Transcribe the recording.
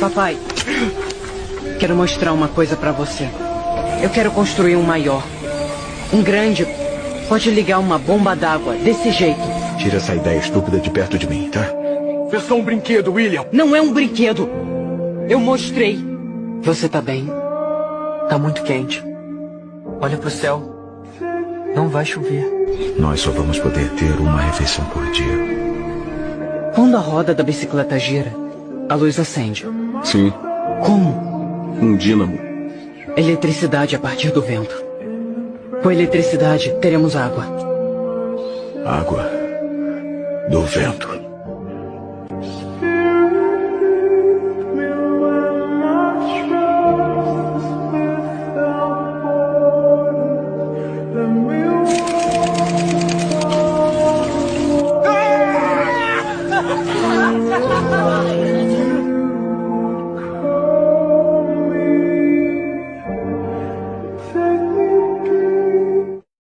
Papai, quero mostrar uma coisa pra você. Eu quero construir um maior. Um grande. Pode ligar uma bomba d'água desse jeito. Tira essa ideia estúpida de perto de mim, tá? É só um brinquedo, William. Não é um brinquedo. Eu mostrei. Você tá bem? Tá muito quente. Olha pro céu. Não vai chover. Nós só vamos poder ter uma refeição por dia. Quando a roda da bicicleta gira, a luz acende. Sim, Como? um dínamo. Eletricidade a partir do vento. Com eletricidade, teremos água. Água do vento.